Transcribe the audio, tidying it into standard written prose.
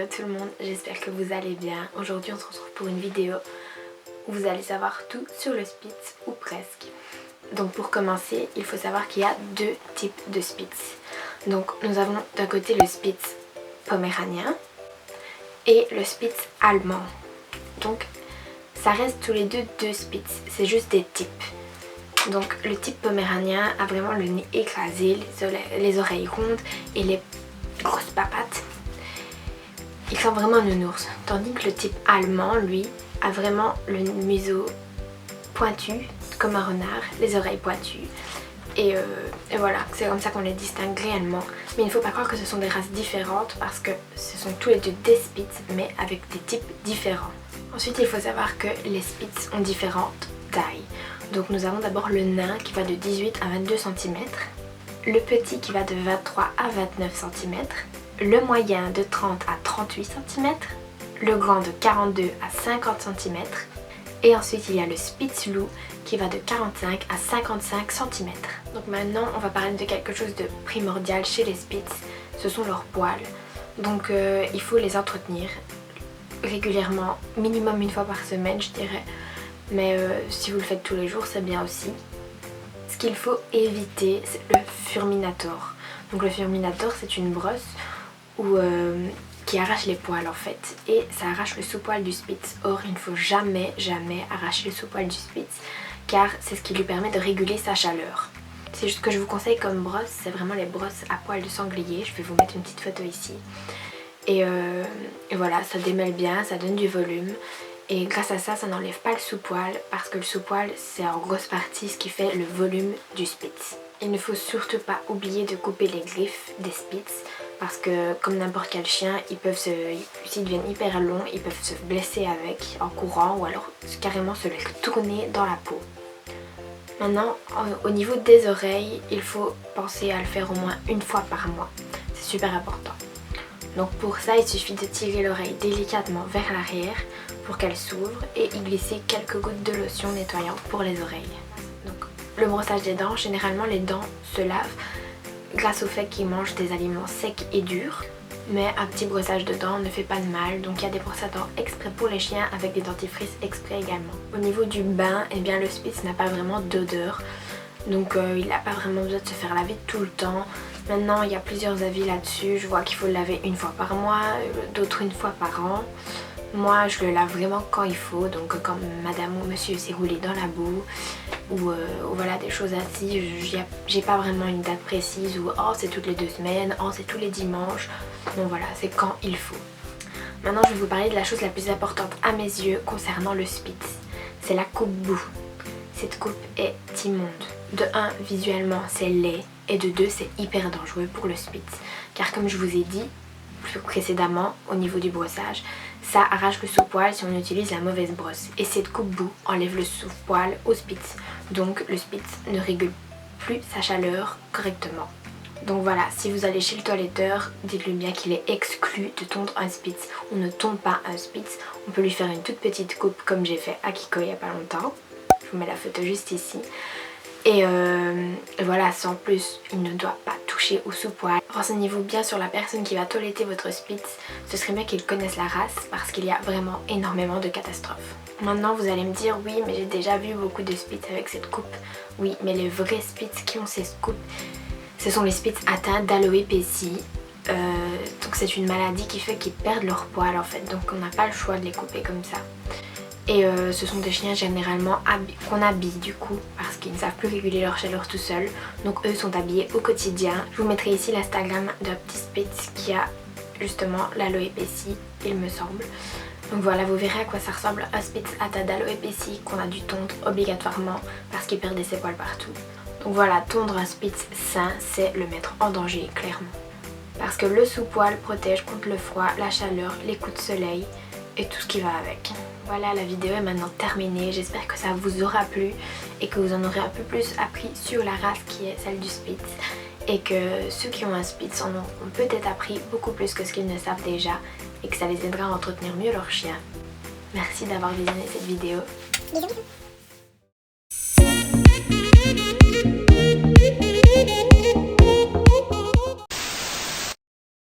Hello tout le monde, j'espère que vous allez bien. Aujourd'hui on se retrouve pour une vidéo où vous allez savoir tout sur le Spitz ou presque. Donc pour commencer, il faut savoir qu'il y a deux types de Spitz. Donc nous avons d'un côté le Spitz poméranien et le Spitz allemand. Donc ça reste tous les deux Spitz, c'est juste des types. Donc le type poméranien a vraiment le nez écrasé, les oreilles rondes et les grosses papates. Il sent vraiment un nounours, tandis que le type allemand, lui, a vraiment le museau pointu, comme un renard, les oreilles pointues. Et voilà, c'est comme ça qu'on les distingue réellement. Mais il ne faut pas croire que ce sont des races différentes parce que ce sont tous les deux des Spitz, mais avec des types différents. Ensuite, il faut savoir que les Spitz ont différentes tailles. Donc nous avons d'abord le nain qui va de 18 à 22 cm, le petit qui va de 23 à 29 cm, le moyen de 30 à 38 cm, le grand de 42 à 50 cm et ensuite il y a le Spitz loup qui va de 45 à 55 cm. Donc maintenant on va parler de quelque chose de primordial chez les Spitz, ce sont leurs poils. Donc il faut les entretenir régulièrement, minimum une fois par semaine je dirais, mais si vous le faites tous les jours c'est bien aussi. Ce qu'il faut éviter c'est le Furminator. Donc le Furminator c'est une brosse qui arrache les poils en fait et ça arrache le sous-poil du Spitz. Or il ne faut jamais arracher le sous-poil du Spitz car c'est ce qui lui permet de réguler sa chaleur. C'est juste que je vous conseille comme brosse, c'est vraiment les brosses à poils de sanglier. Je vais vous mettre une petite photo ici et voilà, ça démêle bien, ça donne du volume et grâce à ça, ça n'enlève pas le sous-poil parce que le sous-poil c'est en grosse partie ce qui fait le volume du Spitz. Il ne faut surtout pas oublier de couper les griffes des Spitz parce que comme n'importe quel chien, s'ils deviennent hyper longs, ils peuvent se blesser avec en courant ou alors carrément se les tourner dans la peau. Maintenant, au niveau des oreilles, il faut penser à le faire au moins une fois par mois. C'est super important. Donc pour ça, il suffit de tirer l'oreille délicatement vers l'arrière pour qu'elle s'ouvre et y glisser quelques gouttes de lotion nettoyante pour les oreilles. Donc le brossage des dents, généralement les dents se lavent grâce au fait qu'ils mangent des aliments secs et durs, mais un petit brossage de dents ne fait pas de mal, donc il y a des brosses à dents exprès pour les chiens avec des dentifrices exprès également. Au niveau du bain, eh bien le Spitz n'a pas vraiment d'odeur, donc il n'a pas vraiment besoin de se faire laver tout le temps. Maintenant il y a plusieurs avis là-dessus, je vois qu'il faut le laver une fois par mois, d'autres une fois par an. Moi je le lave vraiment quand il faut, donc quand madame ou monsieur s'est roulé dans la boue ou voilà des choses ainsi, j'ai pas vraiment une date précise ou oh c'est toutes les 2 semaines, oh c'est tous les dimanches, donc voilà c'est quand il faut. Maintenant je vais vous parler de la chose la plus importante à mes yeux concernant le Spitz, c'est la coupe boue. Cette coupe est immonde. De 1 visuellement c'est laid et de 2 c'est hyper dangereux pour le Spitz car comme je vous ai dit plus précédemment au niveau du brossage, ça arrache le sous-poil si on utilise la mauvaise brosse et cette coupe boue enlève le sous-poil au Spitz, donc le Spitz ne régule plus sa chaleur correctement. Donc voilà, si vous allez chez le toiletteur, dites-lui bien qu'il est exclu de tondre un Spitz. On ne tonde pas un Spitz, on peut lui faire une toute petite coupe comme j'ai fait à Kiko il n'y a pas longtemps. Je vous mets la photo juste ici. Et voilà, sans plus, il ne doit pas toucher au sous-poil. Renseignez-vous bien sur la personne qui va toiletter votre Spitz. Ce serait bien qu'il connaisse la race parce qu'il y a vraiment énormément de catastrophes. Maintenant vous allez me dire oui mais j'ai déjà vu beaucoup de Spitz avec cette coupe. Oui mais les vrais Spitz qui ont ces coupes, ce sont les Spitz atteints d'alopécie. Donc c'est une maladie qui fait qu'ils perdent leur poil en fait. Donc on n'a pas le choix de les couper comme ça. Et ce sont des chiens généralement qu'on habille du coup parce qu'ils ne savent plus réguler leur chaleur tout seuls. Donc eux sont habillés au quotidien. Je vous mettrai ici l'Instagram d'un petit Spitz qui a justement l'alopécie il me semble. Donc voilà, vous verrez à quoi ça ressemble un Spitz atteint d'alopécie qu'on a dû tondre obligatoirement parce qu'il perdait ses poils partout. Donc voilà, tondre un Spitz sain c'est le mettre en danger clairement. Parce que le sous-poil protège contre le froid, la chaleur, les coups de soleil et tout ce qui va avec. Voilà, la vidéo est maintenant terminée, j'espère que ça vous aura plu et que vous en aurez un peu plus appris sur la race qui est celle du Spitz et que ceux qui ont un Spitz en ont peut-être appris beaucoup plus que ce qu'ils ne savent déjà et que ça les aidera à entretenir mieux leur chien. Merci d'avoir visionné cette vidéo. Bisous.